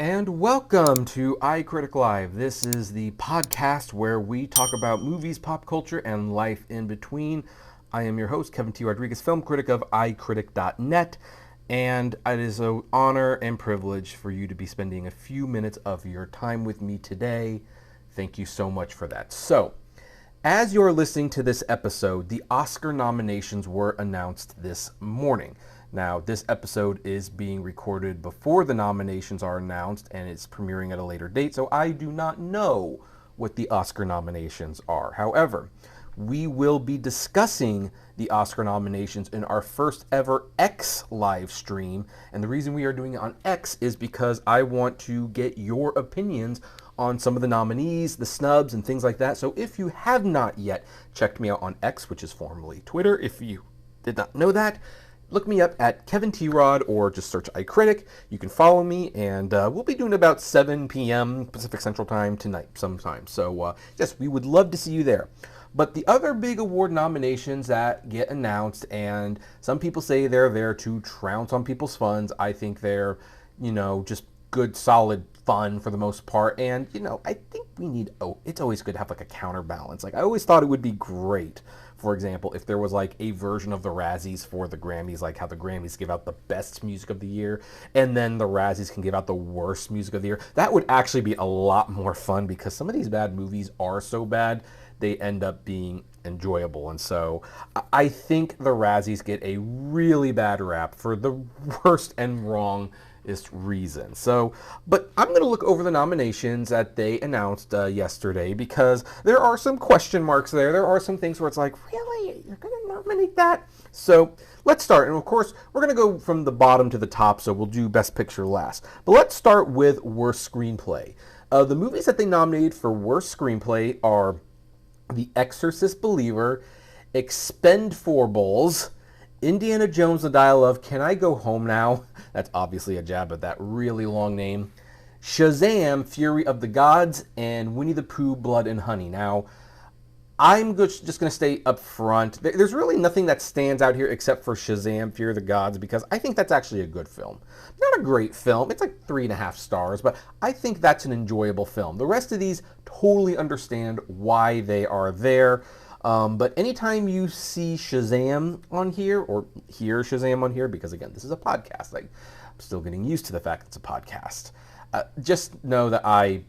And welcome to iCriticLIVE. This is the podcast where we talk about movies, pop culture, and life in between. I am your host, Kevin T. Rodriguez, film critic of iCritic.net, and it is an honor and privilege for you to be spending a few minutes of your time with me today. Thank you so much for that. So, as you're listening to this episode, the Oscar nominations were announced this morning. Now, this episode is being recorded before the nominations are announced, and it's premiering at a later date, so I do not know what the Oscar nominations are. However, we will be discussing the Oscar nominations in our first ever X live stream, and the reason we are doing it on X is because I want to get your opinions on some of the nominees, the snubs, and things like that. So if you have not yet checked me out on X, which is formerly Twitter, if you did not know that, look me up at Kevin T. Rod or just search iCritic. You can follow me, and we'll be doing about 7 p.m. Pacific Central Time tonight sometime. So yes, we would love to see you there. But the other big award nominations that get announced, and some people say they're there to trounce on people's funds. I think they're, just good, solid fun for the most part. And, I think we need, it's always good to have like a counterbalance. Like I always thought it would be great, for example, if there was like a version of the Razzies for the Grammys, like how the Grammys give out the best music of the year, and then the Razzies can give out the worst music of the year. That would actually be a lot more fun because some of these bad movies are so bad, they end up being enjoyable. And so I think the Razzies get a really bad rap for the worst and wrongest reason. So, but I'm going to look over the nominations that they announced yesterday because there are some question marks there. There are some things where it's like, really? You're going to nominate that? So let's start. And of course, we're going to go from the bottom to the top, so we'll do Best Picture last. But let's start with Worst Screenplay. The movies that they nominated for Worst Screenplay are The Exorcist Believer, Expendables, Indiana Jones, The Dial of Can I Go Home Now? That's obviously a jab at that really long name. Shazam! Fury of the Gods, and Winnie the Pooh, Blood and Honey. Now, I'm just going to stay up front. There's really nothing that stands out here except for Shazam! Fury of the Gods, because I think that's actually a good film. Not a great film. It's like 3.5 stars, but I think that's an enjoyable film. The rest of these totally understand why they are there. But anytime you see Shazam on here, or hear Shazam on here, because again, this is a podcast, I'm still getting used to the fact it's a podcast, just know that I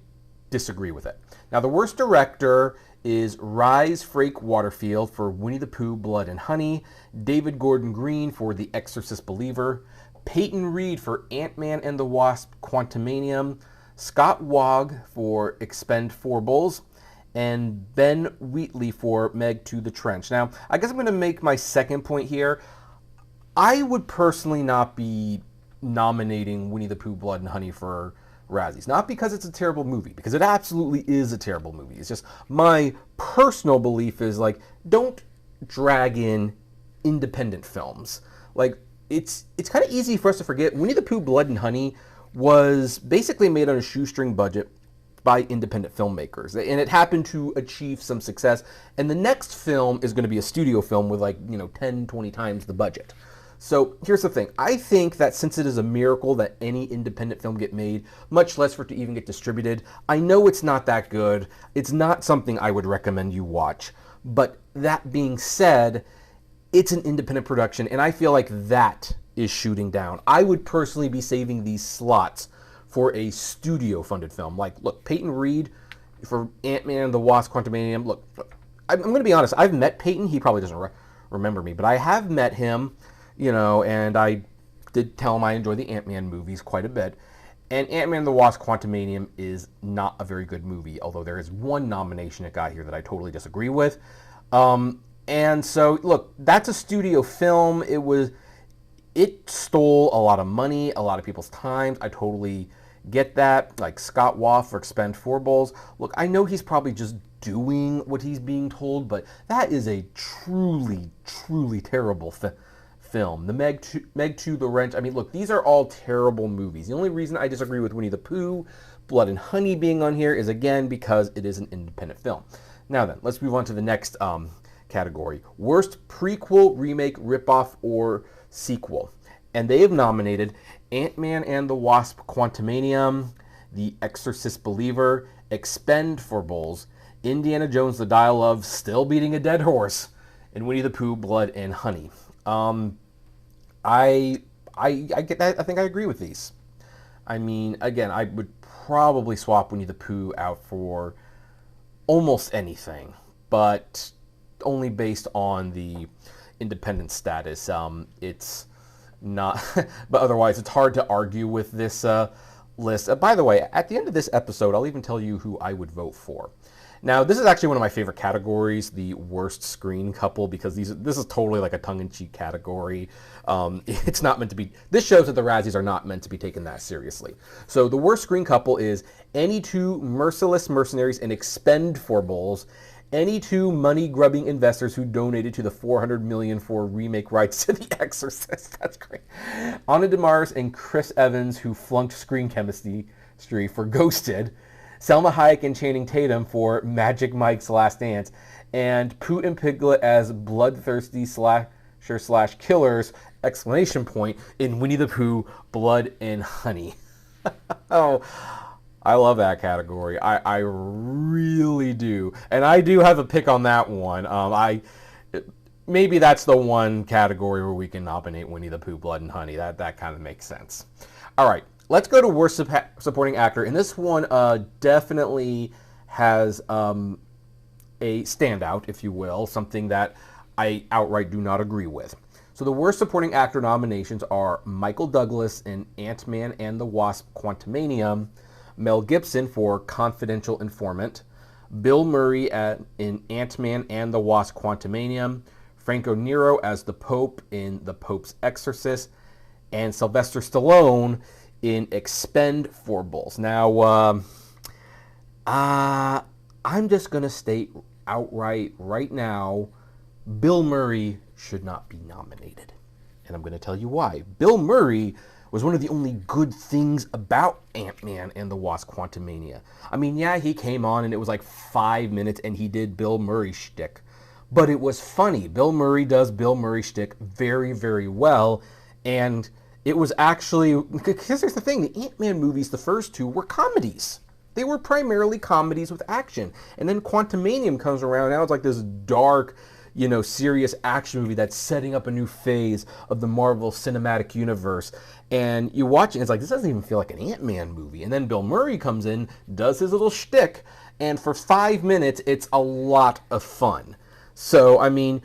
disagree with it. Now, the worst director is Rhys Frake Waterfield for Winnie the Pooh, Blood and Honey, David Gordon Green for The Exorcist Believer, Peyton Reed for Ant-Man and the Wasp, Quantumanium, Scott Wagg for Expendables, and Ben Wheatley for Meg to the Trench. Now, I guess I'm going to make my second point here. I would personally not be nominating Winnie the Pooh, Blood and Honey for Razzies. Not because it's a terrible movie, because it absolutely is a terrible movie. It's just my personal belief is, don't drag in independent films. It's kind of easy for us to forget Winnie the Pooh, Blood and Honey was basically made on a shoestring budget by independent filmmakers, and it happened to achieve some success, and the next film is going to be a studio film with 10, 20 times the budget. So here's the thing. I think that since it is a miracle that any independent film get made, much less for it to even get distributed, I know it's not that good. It's not something I would recommend you watch. But that being said, it's an independent production, and I feel like that is shooting down. I would personally be saving these slots for a studio-funded film. Look, Peyton Reed for Ant-Man and the Wasp, Quantumanium. Look, I'm going to be honest. I've met Peyton. He probably doesn't remember me, but I have met him, and I did tell him I enjoy the Ant-Man movies quite a bit. And Ant-Man and the Wasp, Quantumanium is not a very good movie, although there is one nomination it got here that I totally disagree with. And so, look, that's a studio film. It stole a lot of money, a lot of people's time. I totally get that. Like Scott Waugh for Expendables. Look, I know he's probably just doing what he's being told, but that is a truly, truly terrible film. The Meg 2, The Wrench. I mean, look, these are all terrible movies. The only reason I disagree with Winnie the Pooh, Blood and Honey being on here is, again, because it is an independent film. Now then, let's move on to the next category. Worst prequel, remake, ripoff, or sequel. And they have nominated Ant-Man and the Wasp, Quantumanium, The Exorcist Believer, Expendables, Indiana Jones, The Dial of, still beating a dead horse, and Winnie the Pooh, Blood and Honey. I get that. I think I agree with these. I mean, again, I would probably swap Winnie the Pooh out for almost anything, but only based on the independent status. It's not, but otherwise, it's hard to argue with this list. By the way, at the end of this episode, I'll even tell you who I would vote for. Now, this is actually one of my favorite categories, the worst screen couple, because this is totally like a tongue-in-cheek category. It's not meant to be. This shows that the Razzies are not meant to be taken that seriously. So the worst screen couple is any two merciless mercenaries and Expendables, any two money-grubbing investors who donated to the $400 million for remake rights to The Exorcist. That's great. Ana de Mars and Chris Evans, who flunked screen chemistry for Ghosted. Selma Hayek and Channing Tatum for Magic Mike's Last Dance, and Pooh and Piglet as bloodthirsty slasher/killers, ! In Winnie the Pooh, Blood and Honey. Oh, I love that category. I really do. And I do have a pick on that one. Maybe that's the one category where we can nominate Winnie the Pooh, Blood and Honey. That kind of makes sense. All right. Let's go to Worst Supporting Actor. And this one definitely has a standout, if you will, something that I outright do not agree with. So the Worst Supporting Actor nominations are Michael Douglas in Ant-Man and the Wasp: Quantumania, Mel Gibson for Confidential Informant, Bill Murray in Ant-Man and the Wasp: Quantumania, Franco Nero as the Pope in The Pope's Exorcist, and Sylvester Stallone in Expendables. Now, I'm just going to state outright right now, Bill Murray should not be nominated. And I'm going to tell you why. Bill Murray was one of the only good things about Ant-Man and the Wasp: Quantumania. I mean, yeah, he came on and it was like 5 minutes and he did Bill Murray shtick. But it was funny. Bill Murray does Bill Murray shtick very, very well. And it was actually, because here's the thing, the Ant-Man movies, the first two, were comedies. They were primarily comedies with action. And then Quantumania comes around, now it's like this dark, serious action movie that's setting up a new phase of the Marvel Cinematic Universe. And you watch it, and it's like, this doesn't even feel like an Ant-Man movie. And then Bill Murray comes in, does his little shtick, and for 5 minutes, it's a lot of fun. So, I mean,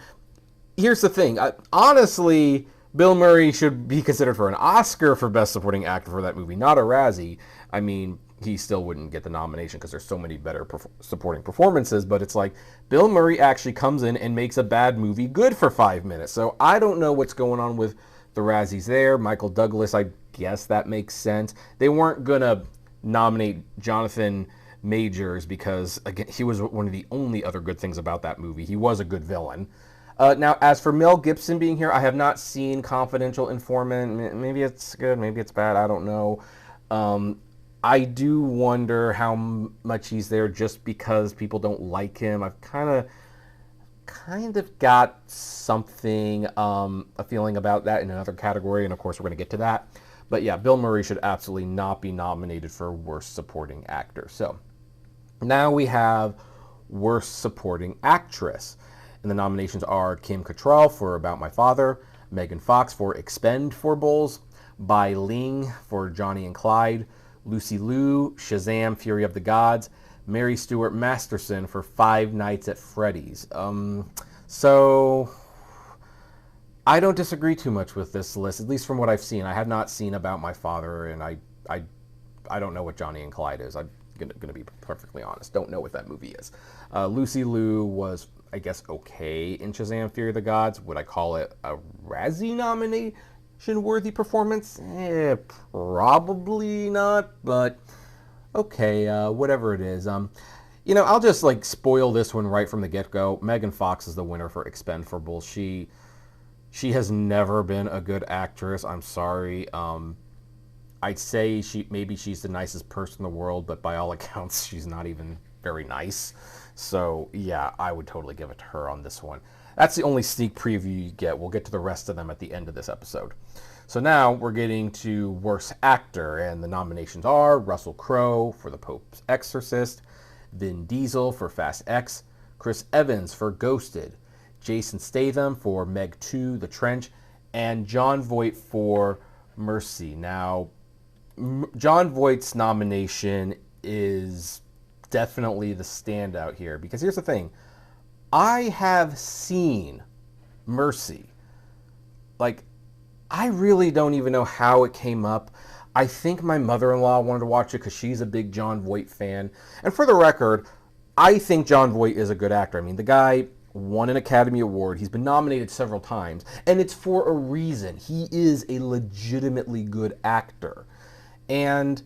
here's the thing. Honestly, Bill Murray should be considered for an Oscar for Best Supporting Actor for that movie, not a Razzie. I mean, he still wouldn't get the nomination because there's so many better supporting performances, but it's like Bill Murray actually comes in and makes a bad movie good for 5 minutes. So I don't know what's going on with the Razzies there. Michael Douglas, I guess that makes sense. They weren't going to nominate Jonathan Majors because, again, he was one of the only other good things about that movie. He was a good villain. Now, as for Mel Gibson being here, I have not seen Confidential Informant. Maybe it's good, maybe it's bad, I don't know. I do wonder how much he's there just because people don't like him. I've kind of got something, a feeling about that in another category, and of course we're going to get to that. But yeah, Bill Murray should absolutely not be nominated for Worst Supporting Actor. So now we have Worst Supporting Actress. And the nominations are Kim Cattrall for About My Father, Megan Fox for Expendables, Bai Ling for Johnny and Clyde, Lucy Liu, Shazam! Fury of the Gods, Mary Stuart Masterson for Five Nights at Freddy's. So I don't disagree too much with this list, at least from what I've seen. I have not seen About My Father, and I don't know what Johnny and Clyde is. I'm going to be perfectly honest. Don't know what that movie is. Lucy Liu was, I guess, okay in Shazam! Fury of the Gods. Would I call it a Razzie nomination-worthy performance? Probably not, but okay, whatever it is. I'll just, spoil this one right from the get-go. Megan Fox is the winner for Expendables. She has never been a good actress. I'm sorry. I'd say maybe she's the nicest person in the world, but by all accounts, she's not even very nice. So, yeah, I would totally give it to her on this one. That's the only sneak preview you get. We'll get to the rest of them at the end of this episode. So now we're getting to Worst Actor, and the nominations are Russell Crowe for The Pope's Exorcist, Vin Diesel for Fast X, Chris Evans for Ghosted, Jason Statham for Meg 2, The Trench, and Jon Voight for Mercy. Now, Jon Voight's nomination is definitely the standout here, because here's the thing. I have seen Mercy. Like, I really don't even know how it came up. I think my mother-in-law wanted to watch it because she's a big Jon Voight fan. And for the record, I think Jon Voight is a good actor. I mean, the guy won an Academy Award. He's been nominated several times. And it's for a reason. He is a legitimately good actor. And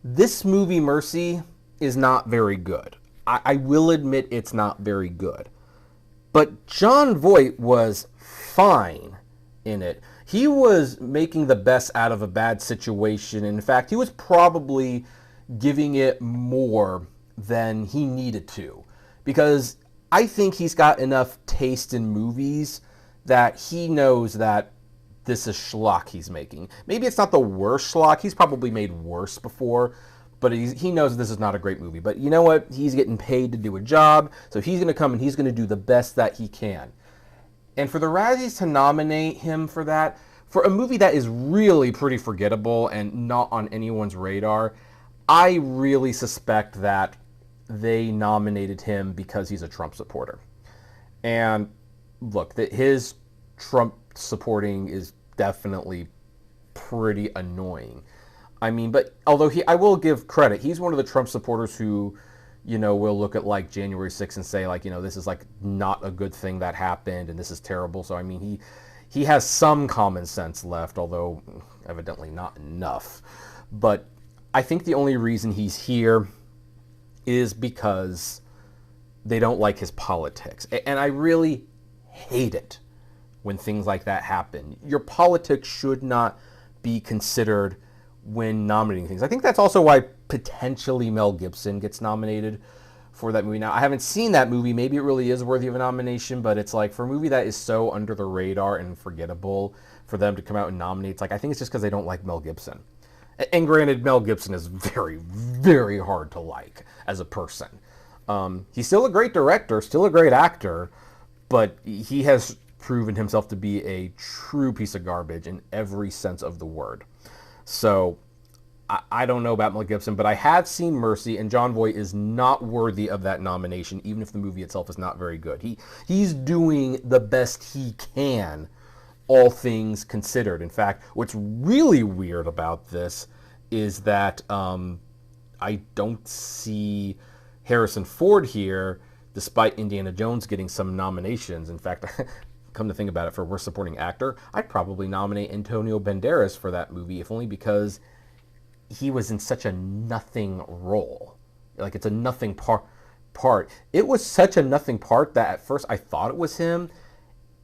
this movie, Mercy, is not very good. I will admit it's not very good. But Jon Voight was fine in it. He was making the best out of a bad situation. In fact, he was probably giving it more than he needed to. Because I think he's got enough taste in movies that he knows that this is schlock he's making. Maybe it's not the worst schlock. He's probably made worse before. But he knows this is not a great movie. But you know what? He's getting paid to do a job. So he's going to come and he's going to do the best that he can. And for the Razzies to nominate him for that, for a movie that is really pretty forgettable and not on anyone's radar, I really suspect that they nominated him because he's a Trump supporter. And look, his Trump supporting is definitely pretty annoying. I mean, but although I will give credit, he's one of the Trump supporters who, you know, will look at like January 6th and say like, you know, this is like not a good thing that happened and this is terrible. So, I mean, he has some common sense left, although evidently not enough. But I think the only reason he's here is because they don't like his politics. And I really hate it when things like that happen. Your politics should not be considered when nominating things. I think that's also why potentially Mel Gibson gets nominated for that movie. Now, I haven't seen that movie. Maybe it really is worthy of a nomination, but it's like for a movie that is so under the radar and forgettable, for them to come out and nominate, it's like I think it's just because they don't like Mel Gibson. And granted, Mel Gibson is very, very hard to like as a person. He's still a great director, still a great actor, but he has proven himself to be a true piece of garbage in every sense of the word. So I don't know about Mel Gibson, but I have seen Mercy, and Jon Voight is not worthy of that nomination, even if the movie itself is not very good. He's doing the best he can, all things considered. In fact, what's really weird about this is that I don't see Harrison Ford here, despite Indiana Jones getting some nominations. In fact, come to think about it, for Worst Supporting Actor, I'd probably nominate Antonio Banderas for that movie, if only because he was in such a nothing role. Like, it's a nothing part. It was such a nothing part that at first I thought it was him,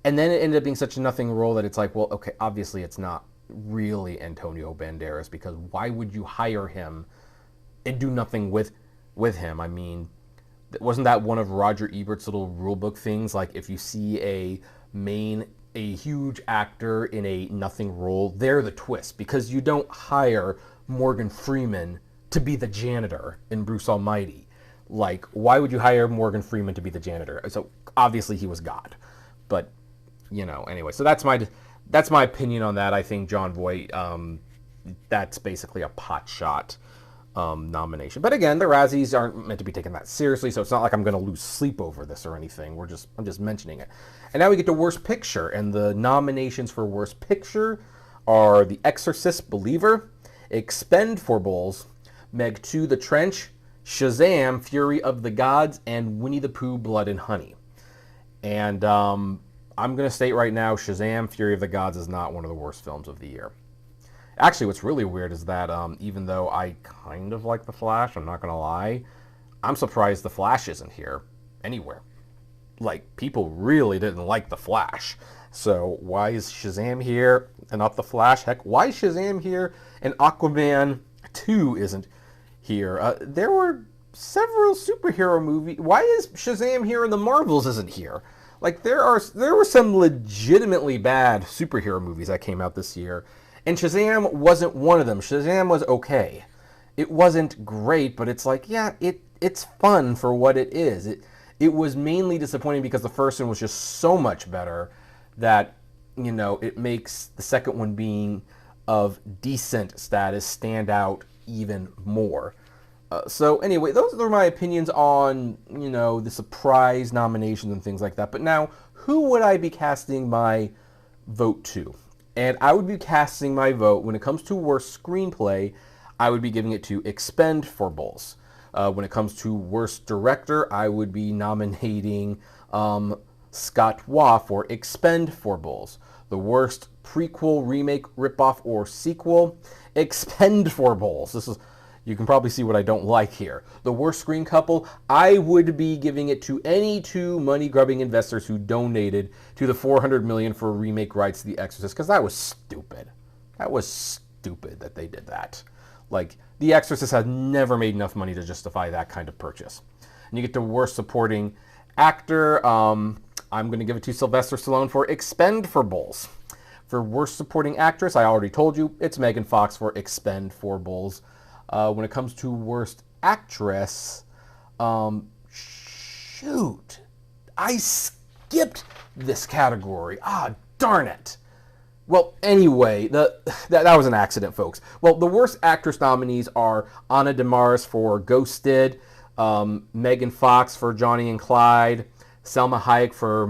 and then it ended up being such a nothing role that it's like, well, okay, obviously it's not really Antonio Banderas, because why would you hire him and do nothing with him? I mean, wasn't that one of Roger Ebert's little rulebook things? Like, if you see a huge actor in a nothing role, they're the twist, because you don't hire Morgan Freeman to be the janitor in Bruce Almighty. Like, why would you hire Morgan Freeman to be the janitor? So obviously he was God, but you know, anyway. So that's my opinion on that. I think Jon Voight, that's basically a pot shot nomination. But again, the Razzies aren't meant to be taken that seriously, so it's not like I'm going to lose sleep over this or anything. I'm just mentioning it. And now we get to Worst Picture, and the nominations for Worst Picture are The Exorcist, Believer, Expendables, Meg 2, The Trench, Shazam, Fury of the Gods, and Winnie the Pooh, Blood and Honey. And I'm going to state right now, Shazam, Fury of the Gods is not one of the worst films of the year. Actually, what's really weird is that even though I kind of like The Flash, I'm not going to lie, I'm surprised The Flash isn't here anywhere. Like, people really didn't like The Flash. So why is Shazam here and not The Flash? Heck, why is Shazam here and Aquaman 2 isn't here? There were several superhero movies. Why is Shazam here and The Marvels isn't here? Like, there were some legitimately bad superhero movies that came out this year, And Shazam wasn't one of them. Shazam was okay. It wasn't great, but it's like, yeah, it's fun for what it is. It was mainly disappointing because the first one was just so much better that, you know, it makes the second one being of decent status stand out even more. So anyway, those are my opinions on, you know, the surprise nominations and things like that. But now, who would I be casting my vote to? And I would be casting my vote, when it comes to worst screenplay, I would be giving it to Expendables. When it comes to worst director, I would be nominating Scott Waugh for Expendables. The worst prequel, remake, ripoff, or sequel, Expendables. This is, you can probably see what I don't like here. The worst screen couple, I would be giving it to any two money-grubbing investors who donated to the $400 million for remake rights to The Exorcist, because that was stupid. That was stupid that they did that. Like, The Exorcist has never made enough money to justify that kind of purchase. And you get the worst supporting actor. I'm going to give it to Sylvester Stallone for Expendables. For worst supporting actress, I already told you, it's Megan Fox for Expendables. When it comes to worst actress, shoot, I skipped this category. Ah, darn it. Well, anyway, that was an accident, folks. Well, the worst actress nominees are Ana de Armas for Ghosted, Megan Fox for Johnny and Clyde, Selma Hayek for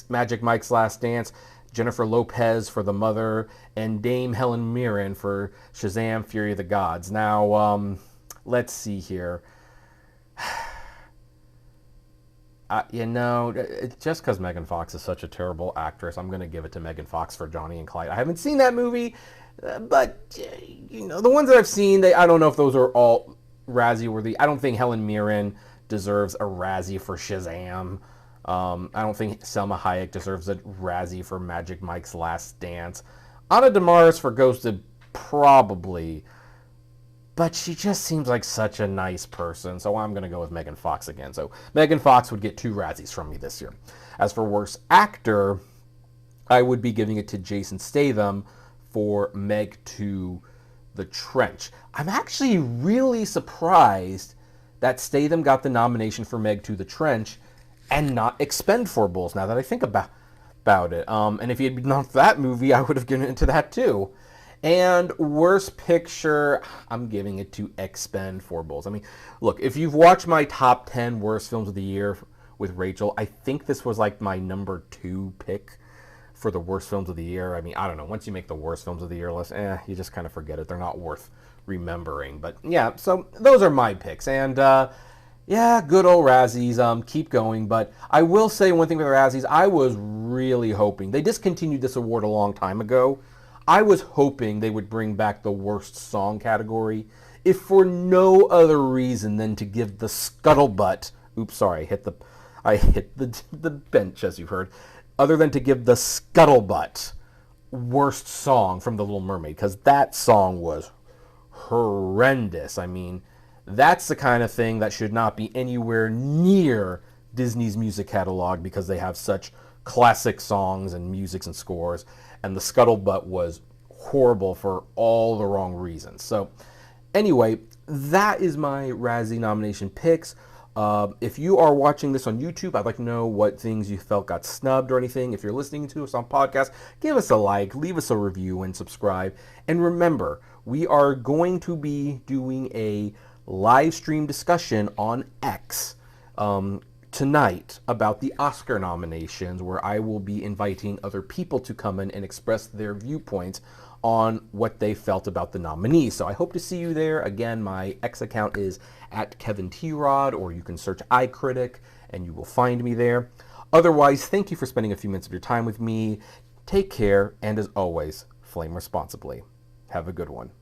Magic Mike's Last Dance, Jennifer Lopez for The Mother, and Dame Helen Mirren for Shazam! Fury of the Gods. Now, let's see here. You know, just because Megan Fox is such a terrible actress, I'm going to give it to Megan Fox for Johnny and Clyde. I haven't seen that movie, but, you know, the ones that I've seen, I don't know if those are all Razzie-worthy. I don't think Helen Mirren deserves a Razzie for Shazam. I don't think Selma Hayek deserves a Razzie for Magic Mike's Last Dance. Ana de Armas for Ghosted, probably. But she just seems like such a nice person, so I'm going to go with Megan Fox again. So Megan Fox would get 2 Razzies from me this year. As for worst actor, I would be giving it to Jason Statham for Meg 2, The Trench. I'm actually really surprised that Statham got the nomination for Meg 2, The Trench, and not Expendables, now that I think about it. And if he had not that movie, I would have given it to that too. And worst picture, I'm giving it to Expendables. I mean, look, if you've watched my top 10 worst films of the year with Rachel, I think this was like my number 2 pick for the worst films of the year. I mean, I don't know. Once you make the worst films of the year list, you just kind of forget it. They're not worth remembering. But yeah, so those are my picks. And yeah, good old Razzies, keep going. But I will say one thing with the Razzies, I was really hoping. They discontinued this award a long time ago. I was hoping they would bring back the worst song category, if for no other reason than to give the Scuttlebutt, oops, sorry, I hit the bench, as you heard, other than to give the Scuttlebutt worst song from The Little Mermaid, because that song was horrendous. I mean, that's the kind of thing that should not be anywhere near Disney's music catalog, because they have such classic songs and musics and scores, and the Scuttlebutt was horrible for all the wrong reasons. So anyway, that is my Razzie nomination picks. If you are watching this on YouTube, I'd like to know what things you felt got snubbed or anything. If you're listening to us on podcast, give us a like, leave us a review, and subscribe. And remember, we are going to be doing a live stream discussion on X tonight about the Oscar nominations, where I will be inviting other people to come in and express their viewpoints on what they felt about the nominees. So I hope to see you there. Again, my X account is @KevinTrod, or you can search iCritic and you will find me there. Otherwise, thank you for spending a few minutes of your time with me. Take care, and as always, flame responsibly. Have a good one.